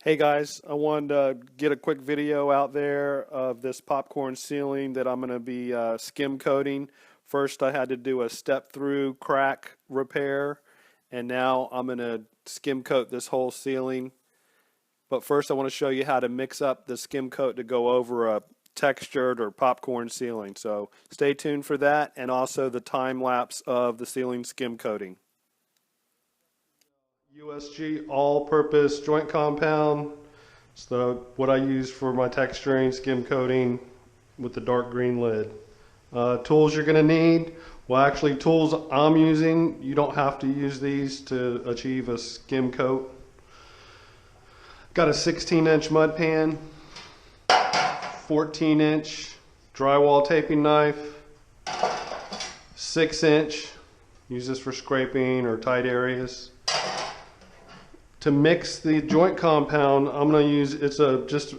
Hey guys, I wanted to get a quick video out there of this popcorn ceiling that I'm going to be skim coating. First I had to do a step through crack repair, and now I'm going to skim coat this whole ceiling. But first I want to show you how to mix up the skim coat to go over a textured or popcorn ceiling. So stay tuned for that, and also the time lapse of the ceiling skim coating. USG all-purpose joint compound. So what I use for my texturing, skim coating with the dark green lid. Tools you're going to need. Well, actually, tools I'm using, you don't have to use these to achieve a skim coat. Got a 16-inch mud pan, 14-inch drywall taping knife, 6-inch. Use this for scraping or tight areas. To mix the joint compound, I'm going to use, just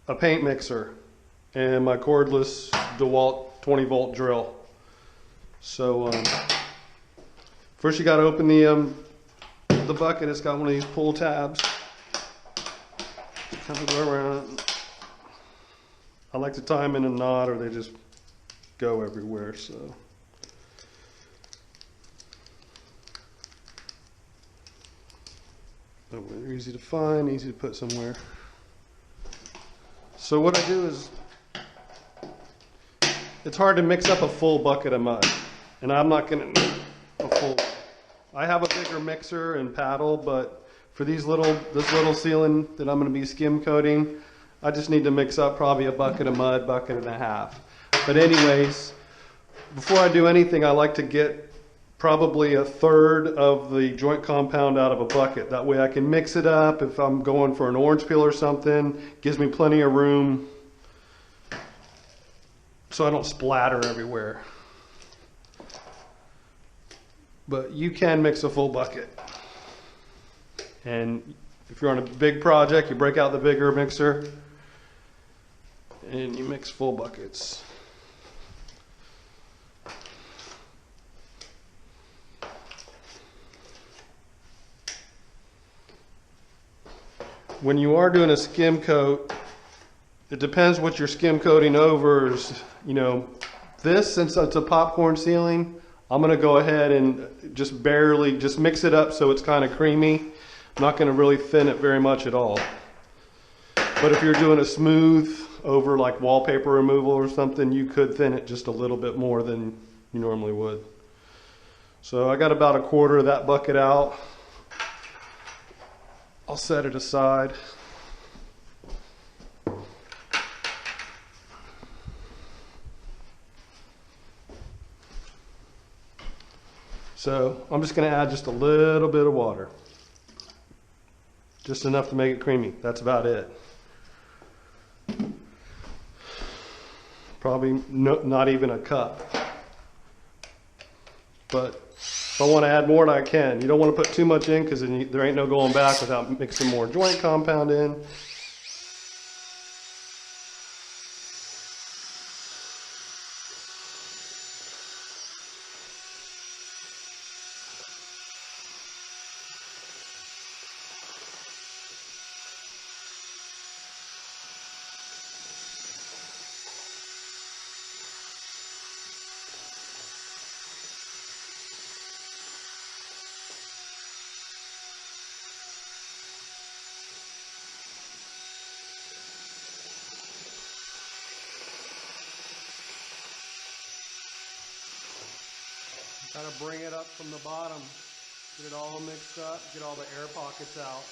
a paint mixer and my cordless DeWalt 20-volt drill. So first you got to open the bucket. It's got one of these pull tabs. Kind of go around it. I like to tie them in a knot, or they just go everywhere. So. They're easy to find, easy to put somewhere. So what I do is, it's hard to mix up a full bucket of mud, and I'm not going to a full. I have a bigger mixer and paddle, but for this little ceiling that I'm going to be skim coating, I just need to mix up probably a bucket of mud, bucket and a half. But anyways, before I do anything, I like to get probably a third of the joint compound out of a bucket. That way I can mix it up if I'm going for an orange peel or something. Gives me plenty of room so I don't splatter everywhere. But you can mix a full bucket. And if you're on a big project, you break out the bigger mixer and you mix full buckets. When you are doing a skim coat, it depends what you're skim coating over. You know, this, since it's a popcorn ceiling, I'm going to go ahead and just barely mix it up so it's kind of creamy. I'm not going to really thin it very much at all. But if you're doing a smooth over like wallpaper removal or something, you could thin it just a little bit more than you normally would. So I got about a quarter of that bucket out. I'll set it aside. So I'm just going to add just a little bit of water. Just enough to make it creamy. That's about it. Probably not even a cup. But if I want to add more, I can. You don't want to put too much in, because there ain't no going back without mixing more joint compound in. Kind of bring it up from the bottom, get it all mixed up, get all the air pockets out.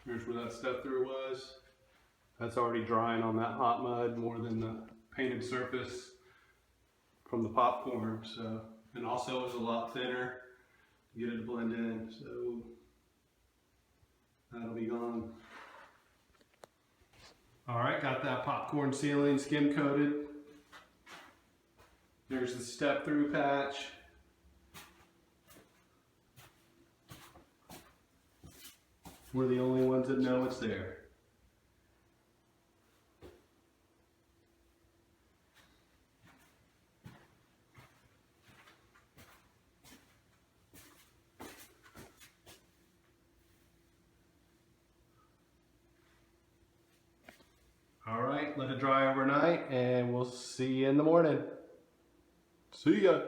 Here's where that step through was. That's already drying on that hot mud more than the painted surface from the popcorn. So, and also it was a lot thinner to get it to blend in. So that'll be gone. All right, got that popcorn ceiling skim coated. There's the step through patch. We're the only ones that know it's there. All right, let it dry overnight and we'll see you in the morning. See ya.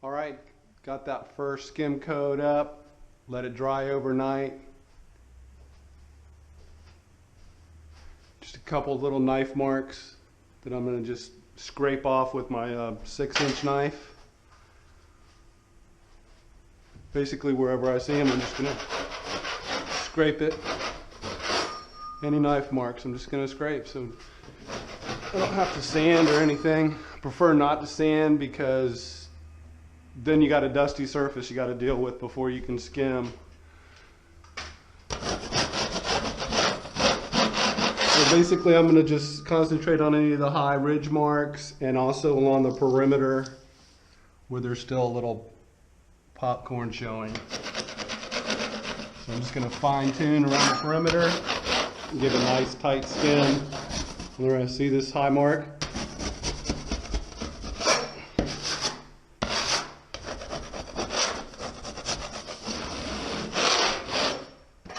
All right, got that first skim coat up. Let it dry overnight. Just a couple little knife marks that I'm gonna just scrape off with my 6-inch knife. Basically wherever I see them, I'm just gonna scrape it. Any knife marks, I'm just gonna scrape. So I don't have to sand or anything. I prefer not to sand because then you got a dusty surface you got to deal with before you can skim. So basically I'm going to just concentrate on any of the high ridge marks and also along the perimeter where there's still a little popcorn showing. So I'm just going to fine tune around the perimeter and give a nice tight skim. Where I see this high mark.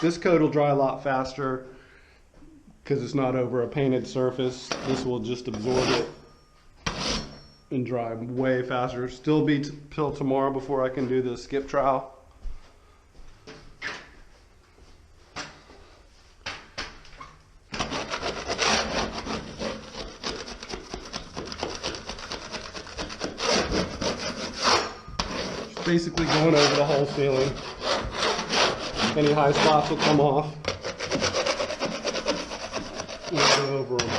This coat will dry a lot faster because it's not over a painted surface. This will just absorb it and dry way faster. Still be till tomorrow before I can do the skip trowel. Basically going over the whole ceiling. Any high spots will come off. We'll go over them.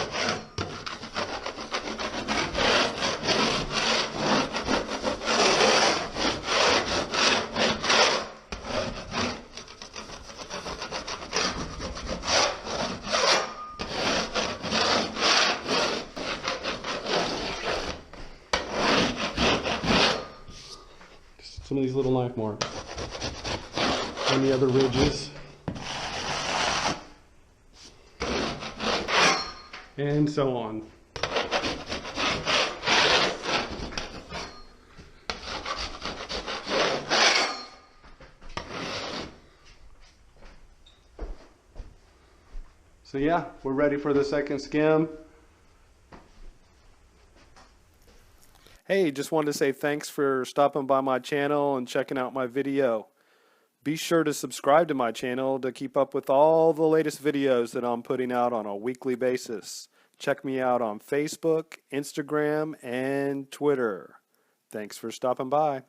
Some of these little knife marks. And the other ridges. And so on. So yeah, we're ready for the second skim. Hey, just wanted to say thanks for stopping by my channel and checking out my video. Be sure to subscribe to my channel to keep up with all the latest videos that I'm putting out on a weekly basis. Check me out on Facebook, Instagram, and Twitter. Thanks for stopping by.